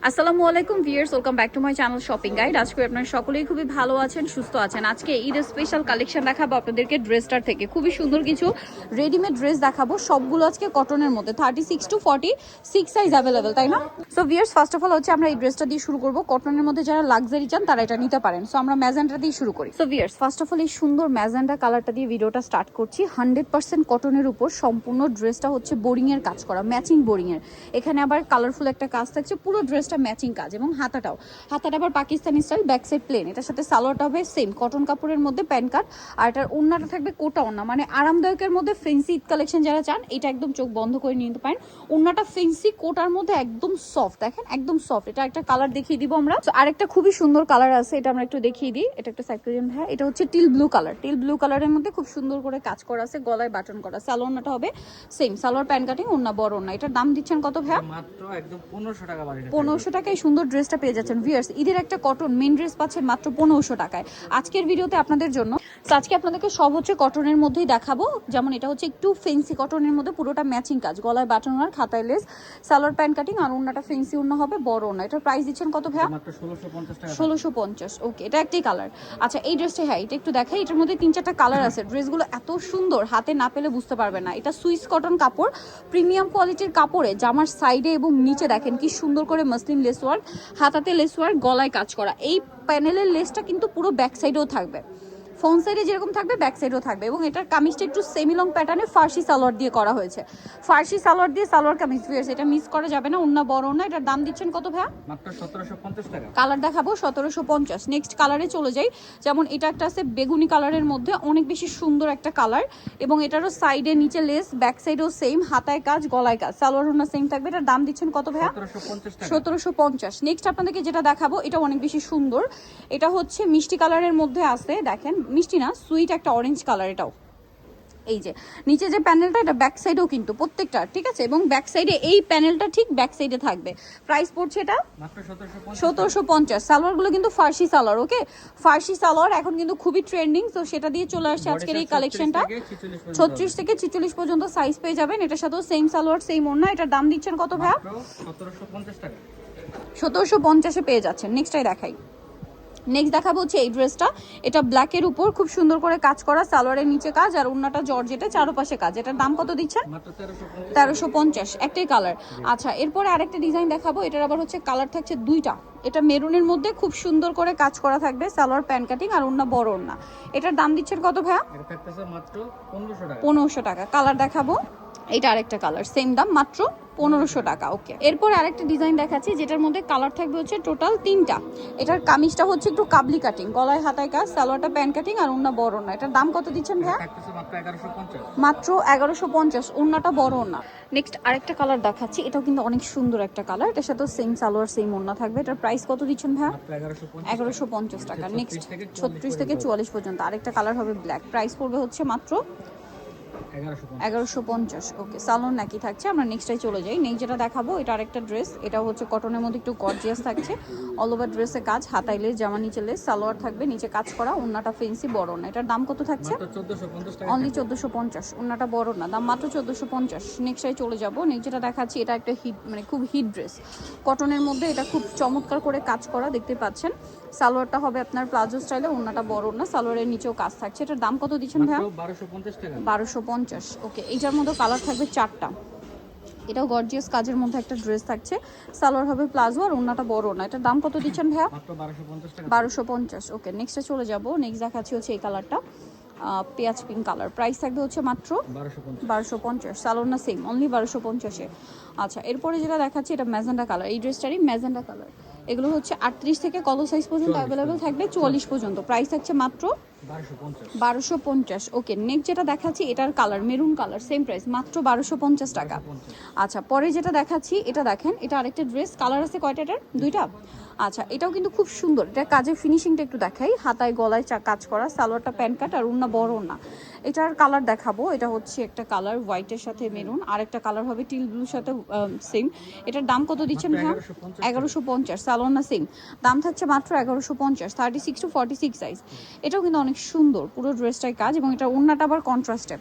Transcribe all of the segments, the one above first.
আসসালামু আলাইকুম viewers, welcome back to my channel shopping guide. আজকে আপনারা সকলেই খুবই ভালো আছেন, সুস্থ আছেন। আজকে ঈদের স্পেশাল কালেকশন দেখাবো আপনাদেরকে ড্রেসটার থেকে। খুবই সুন্দর কিছু রেডিমেড ড্রেস দেখাবো, সবগুলো আজকে কটনের মধ্যে। 36 to 46 সাইজ অ্যাভেলেবেল, তাই না? So viewers, first of all হচ্ছে আমরা এই ড্রেসটা দিয়ে শুরু করবো। কটনের মধ্যে যারা লাক্সারি চান তারা এটা নিতে পারেন। সো আমরা ম্যাজেন্ডা দিয়ে শুরু করি। So viewers, first of all এই সুন্দর ম্যাজেন্ডা কালারটা দিয়ে ভিডিওটা স্টার্ট করছি। 100% কটনের উপর সম্পূর্ণ ড্রেসটা হচ্ছে বোরিং এর কাজ করা, ম্যাচিং বোরিং এর। এখানে আবার কালারফুল একটা কাজ থাকছে, পুরো ড্রেসটা ম্যাচিং কাজ। এবং হাতাটা আবার Pakistani style, back side plane. এটার সাথে সালোয়ারটা হবে সেম কটন কাপড়ের মধ্যে প্যান্ট কাট, আর এটার ওড়নাটা থাকবে কোটা ওড়না, মানে আরামদায়কের মধ্যে ফেন্সি ঈদ কালেকশন যারা চান এটা একদম চোখ বন্ধ করে নিতে পারেন। ওড়নাটা ফেন্সি কোটার মধ্যে একদম সফট, দেখেন একদম সফট। এটা একটা কালার দেখিয়ে দিব আমরা। আরেকটা খুবই সুন্দর কালার আছে, এটা আমরা একটু দেখিয়ে দিই। এটা একটা সাইড করে ভাই, এটা হচ্ছে teal blue colour. Teal blue কালারের মধ্যে খুব সুন্দর করে কাজ করা আছে, গলায় বাটন করা। সালোয়ারটা হবে সেম, সালোয়ার প্যান্ট কাটিং, ওড়না বড় ওড়না। এটার দাম দিচ্ছেন কত ভাই? মাত্র একদম 1500 টাকা। 1500 টাকায় সুন্দর ড্রেসটা পেয়ে যাচ্ছেন ভিউয়ার্স। ঈদের একটা কটন মেন ড্রেস পাচ্ছেন মাত্র 1500 টাকায় আজকের ভিডিওতে আপনাদের জন্য। আজকে আপনাদেরকে সব হচ্ছে কটনের মধ্যেই দেখাবো। যেমন এটা হচ্ছে একটু ফেন্সি কটনের মধ্যে, পুরোটা ম্যাচিং কাজ, গলায় বাটন আর খাতায় লেস, সালোয়ার প্যান্ট কাটিং, আর ওড়নাটা ফেন্সি ওড়না হবে, বড় ওড়না। এটার প্রাইস দিচ্ছেন কত ভাইয়া? মাত্র 1650 টাকা। 1650। ওকে, এটা একটাই কালার। আচ্ছা, এই ড্রেসটা হ্যাঁ এটা একটু দেখাই। এটার মধ্যে 3-4টা কালার আছে। ড্রেসগুলো এত সুন্দর, হাতে না পেলে বুঝতে পারবে না। এটা সুইস কটন কাপড়, প্রিমিয়াম কোয়ালিটির কাপড়ে জামার সাইডে এবং নিচে দেখেন কি সুন্দর করে মাসলিন লেস ওয়ার্ক, হাতাতে লেস ওয়ার্ক, গলায় কাজ করা। এই প্যানেলের লেসটা কিন্তু পুরো ব্যাক সাইডেও থাকবে, ফ্রন্ট সাইডে যেরকম থাকবে ব্যাক সাইডেও থাকবে। এবং এটার কামিজটা একটু সেমি লং প্যাটার্নে ফার্সি সালোয়ার দিয়ে করা হয়েছে। ফার্সি সালোয়ার দিয়ে সালোয়ার কামিজ ভিউয়ার্স, এটা মিস করা যাবে না। ওন্না বড় না। এটার দাম দিচ্ছেন কত ভাইয়া? মাত্র 1750 টাকা। কালার দেখাবো 1750। নেক্সট কালারে চলে যাই। যেমন এটা একটা আছে বেগুনি কালারের মধ্যে, অনেক বেশি সুন্দর একটা কালার। এবং এটারও সাইডে নিচে লেস, ব্যাক সাইডেও সেম, হাতায় কাজ, গলায় কাজ, সালোয়ার ওন্না সেম থাকবে। এটার দাম দিচ্ছেন কত ভাইয়া? 1750 টাকা। 1750। নেক্সট আপনাদেরকে যেটা দেখাবো এটা অনেক বেশি সুন্দর। এটা হচ্ছে মিষ্টি কালারের মধ্যে আছে, দেখেন মিষ্টি না, সুইট একটা অরেঞ্জ কালার। এটাও এই যে নিচে যে প্যানেলটা, এটা ব্যাক সাইডেও কিন্তু প্রত্যেকটা ঠিক আছে। এবং ব্যাক সাইডে এই প্যানেলটা ঠিক ব্যাক সাইডে থাকবে। প্রাইস পড়ছে এটা মাত্র 1750। সালোয়ারগুলো কিন্তু ফার্সি সালোয়ার। ওকে, ফার্সি সালোয়ার এখন কিন্তু খুবই ট্রেন্ডিং, তো সেটা দিয়ে চলে আসছে আজকের এই কালেকশনটা। 36 থেকে 46 পর্যন্ত সাইজ পেয়ে যাবেন। এটার সাথেও সেম সালোয়ার সেম ওড়না। এটার দাম দিচ্ছেন কত ভাইয়া? 1750 টাকা। 1750-এ পেয়ে যাচ্ছেন। নেক্সটটাই দেখাই। নেক্সট দেখাবো হচ্ছে এই ড্রেসটা। এটা ব্ল্যাকের উপর খুব সুন্দর করে কাজ করা, সালোয়ারের নিচে কাজ, আর ওড়নাটা জর্জেটে চারপাশে কাজ। এটার দাম কত দিচ্ছেন? মাত্র 1350। একটাই কালার। আচ্ছা, এরপরে আরেকটা ডিজাইন দেখাবো। এটার আবার হচ্ছে কালার থাকছে দুইটা। এটা মেরুনের মধ্যে খুব সুন্দর করে কাজ করা থাকবে, সালোয়ার প্যান্ট কাটিং, আর ওড়না বড় ওড়না। এটার দাম দিচ্ছেন কত ভাইয়া? এটা থাকতেছে মাত্র 1500 টাকা। 1500 টাকা। কালার দেখাবো, এটা আরেকটা কালার, সেম দাম মাত্র 1500 টাকা। ওকে, এরপরে আরেকটা ডিজাইন দেখাচ্ছি যেটার মধ্যে কালার থাকবে হচ্ছে টোটাল 3টা। এটার কামিজটা হচ্ছে একটু কাবলি কাটিং, গলায় হাতায় কাজ, সালোয়ারটা প্যান্ট কাটিং, আর ওড়না বড় ওড়না। এটার দাম কত দিচ্ছেন ভাইয়া? থাকতেছে মাত্র 1150। মাত্র 1150। ওড়নাটা বড় ওড়না। নেক্সট আরেকটা কালার দেখাচ্ছি, এটাও কিন্তু অনেক সুন্দর একটা কালার। এটার সাথে সেম সালোয়ার সেম ওড়না থাকবে। এটার প্রাইস কত দিচ্ছেন ভাইয়া? মাত্র 1150 টাকা। নেক্সট 36 থেকে 44 পর্যন্ত আরেকটা কালার হবে ব্ল্যাক। প্রাইস পড়বে হচ্ছে মাত্র 1150। ওকে, সালোন নাকি থাকছে। আমরা নেক্সটটাই চলে যাই। নেক্সট যেটা দেখাবো এটা আরেকটা ড্রেস। এটা হচ্ছে কটনের মধ্যে একটু গর্জিয়াস থাকছে, অল ওভার ড্রেসে কাজ, হাতায় লেস, জামা নিচে লেস, সালোয়ার থাকবে নিচে কাজ করা, ওন্নাটা ফেন্সি বড় না। এটার দাম কত থাকছে? মাত্র 1450 টাকা। অনলি 1450। ওন্নাটা বড় না, দাম মাত্র 1450। নেক্সটটাই চলে যাবো। নেক্সট যেটা দেখাচ্ছি এটা একটা হিট, মানে খুব হিট ড্রেস কটনের মধ্যে। এটা খুব চমৎকার করে কাজ করা, দেখতে পাচ্ছেন। সালোয়ারটা হবে আপনার প্লাজো স্টাইলে, ওন্নাটা বড় না, সালোয়ারের নিচেও কাজ থাকছে। এটার দাম কত দিচ্ছেন ভাইয়া? 1250 টাকা। 1250। ওকে, এইটার মধ্যে কালার থাকবে 4টা। এটাও গর্জিয়াস কাজের মধ্যে একটা ড্রেস থাকছে, সালোয়ার হবে প্লাজো, আর ওড়নাটা বড় না। এটার দাম কত দিচ্ছেন ভাইয়া? মাত্র 1250 টাকা। 1250। ওকে, নেক্সটে চলে যাব। নেক্সট দেখাচ্ছি হচ্ছে এই কালারটা, পেঁয়াজ পিঙ্ক কালার। প্রাইস থাকবে হচ্ছে মাত্র 1250। সালোয়ার না সেম, অনলি 1250-এ। আচ্ছা, এরপরে যেটা দেখাচ্ছি এটা ম্যাজেন্ডা কালার। এই ড্রেসটারই ম্যাজেন্ডা কালার। এগুলো হচ্ছে 38 থেকে কত সাইজ পর্যন্ত অ্যাভেলেবেল থাকবে? 44 পর্যন্ত। প্রাইস থাকছে মাত্র 1250। ওকে, নেক্সট যেটা দেখাচ্ছি এটার colour maroon colour, same price মাত্র 1250 টাকা। আচ্ছা, পরে যেটা দেখাচ্ছি এটা দেখেন, এটা আরেকটা ড্রেস। কালার আছে কয়টা এটার? দুইটা। আচ্ছা, এটাও কিন্তু খুব সুন্দর। এটা কাজের ফিনিশিংটা একটু দেখাই, হাতায় গলায় কাজ করা, সালোয়ারটা প্যান্ট কাট, আর ওড়না বড় ওড়না। এটার কালার দেখাবো। এটা হচ্ছে একটা কালার হোয়াইটের সাথে মেরুন, আর একটা কালার হবে টিল ব্লুর সাথে সেম। এটার দাম কত দিচ্ছেন ভাইয়া? 1150। সালোয়ার না সেম, দাম থাকছে মাত্র 1150। 36 to 46 সাইজ। এটাও কিন্তু অনেক সুন্দর, পুরো ড্রেসটাই কাজ, এবং এটা ওড়নাটা আবার কন্ট্রাস্টে।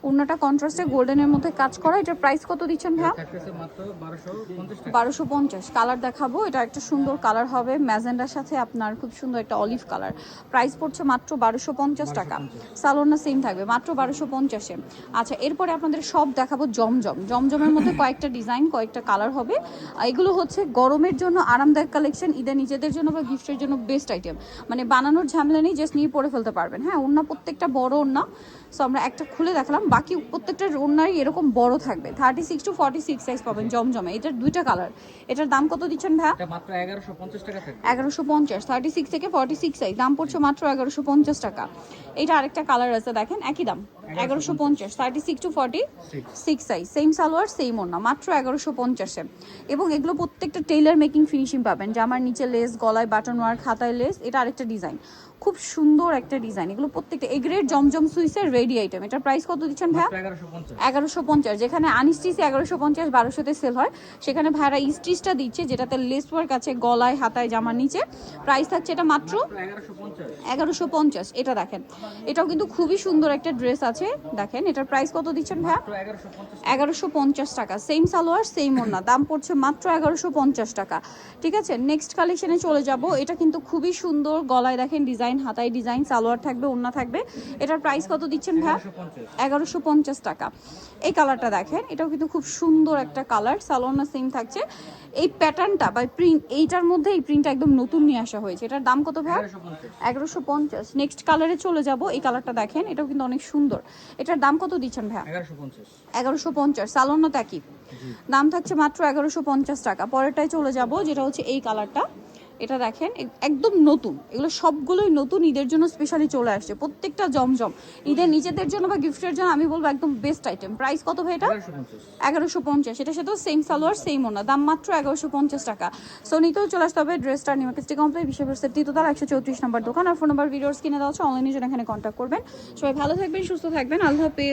ওড়নাটা কন্ট্রাস্টে গোল্ডেনের মধ্যে কাজ করা। এটার প্রাইস কত দিচ্ছেন ভাইয়া? থাকতেছে মাত্র 1250 টাকা। 1250। কালার দেখাবো, এটা একটা সুন্দর কালার হবে ম্যাজেন্ডার সাথে আপনার খুব সুন্দর একটা অলিভ কালার। প্রাইস পড়ছে মাত্র 1250 টাকা। সালোয়ারটা সেম থাকবে মাত্র 1250-এ। আচ্ছা, এরপরে আপনাদের সব দেখাবো জমজম। জমজমের মধ্যে কয়েকটা ডিজাইন, কয়েকটা কালার হবে। এগুলো হচ্ছে গরমের জন্য আরামদায়ক কালেকশন, ঈদের নিজেদের জন্য বা গিফটের জন্য বেস্ট আইটেম। মানে বানানোর ঝামেলা নেই, জাস্ট নিয়ে পরে ফেলতে পারবেন। হ্যাঁ, ওড়না প্রত্যেকটা বড় ওড়না। সো আমরা একটা খুলে দেখালাম, বাকি প্রত্যেকটা ওড়নাই এরকম বড় থাকবে। 36 to 46 সাইজ পাবেন জমজমে। এটার দুইটা কালার। এটার দাম কত দিচ্ছেন ভাইয়া? এটা মাত্র 1150 টাকা থাকবে। 1150। 36 থেকে 46 সাইজ, দাম পড়ছে মাত্র 1150 টাকা। এটা আরেকটা কালার আছে, দেখেন একই দাম 1150। 36 to 46 size, same salwar same ওড়না, মাত্র 1150-এ। এবং এগুলো প্রত্যেকটা টেইলার মেকিং ফিনিশিং পাবেন, জামার নিচে লেস, গলায় বাটন ওয়ার্ক, খাতায় লেস। এটা আরেকটা ডিজাইন, খুব সুন্দর একটা ডিজাইন। এগুলো প্রত্যেকটা এ গ্রেড জমজম সুইসের রেডি আইটেম। এটার প্রাইস কত দিচ্ছেন ভাইয়া? 1150। 1150। যেখানে আনস্টিচ 1150 1200-তে সেল হয়, সেখানে ভাইরা স্টিচটা দিচ্ছে যেটাতে লেস ওয়ার্ক আছে গলায়, হাতায়, জামার নিচে। প্রাইস থাকছে এটা মাত্র 1150। এটা দেখেন, এটাও কিন্তু খুবই সুন্দর একটা ড্রেস আছে। দেখেন এটার প্রাইস কত দিচ্ছেন ভাইয়া? 1150 টাকা। সেম সালোয়ার সেম ওড়না, দাম পড়ছে মাত্র 1150 টাকা। ঠিক আছে, নেক্সট কালেকশনে চলে যাব। এটা কিন্তু খুবই সুন্দর, গলায় দেখেন ডিজাইন, হাতায় ডিজাইন, সালোয়ার থাকবে, ওড়না থাকবে। এটার প্রাইস কত দিচ্ছেন ভাইয়া? 1150 টাকা। এই কালারটা দেখেন, এটাও কিন্তু খুব সুন্দর একটা কালার, সালোয়ারটা সেম থাকছে। এই প্যাটার্নটা বা প্রিন্ট, এইটার মধ্যে এই প্রিন্টটা একদম নতুন নিয়ে আসা হয়েছে। এটার দাম কত ভাইয়া? 1150। নেক্সট কালারে চলে যাব। এই কালারটা দেখেন, এটাও কিন্তু অনেক সুন্দর। এটার দাম কত দিচ্ছেন ভাইয়া? 1150। সালোয়ারটা একই দাম থাকছে মাত্র 1150 টাকা। পরেরটায় চলে যাব, যেটা হচ্ছে এই কালারটা। এটা দেখেন একদম নতুন, এগুলো সবগুলোই নতুন, ঈদের জন্য স্পেশালি চলে আসছে প্রত্যেকটা জমজম। ঈদের নিজেদের জন্য বা গিফটের জন্য আমি বলবো একদম বেস্ট আইটেম। প্রাইস কত ভাই এটা? 1150। এটার সাথেও সেম সালোয়ার সেম ওড়না, দাম মাত্র 1150 টাকা। সো নিতেও চলে আসতে হবে ড্রেসটা নিউ মার্কেট কমপ্লেক্স, বিশ্বপ্রসিদ্ধ তৃতীয়তলা 134 নম্বর দোকান। আর ফোন নাম্বার ভিডিওস কিনে দেওয়া হচ্ছে, অনলাইনে জন্য এখানে কন্ট্যাক্ট করবেন। সবাই ভালো থাকবেন, সুস্থ থাকবেন, আল্লাহ হাফেজ।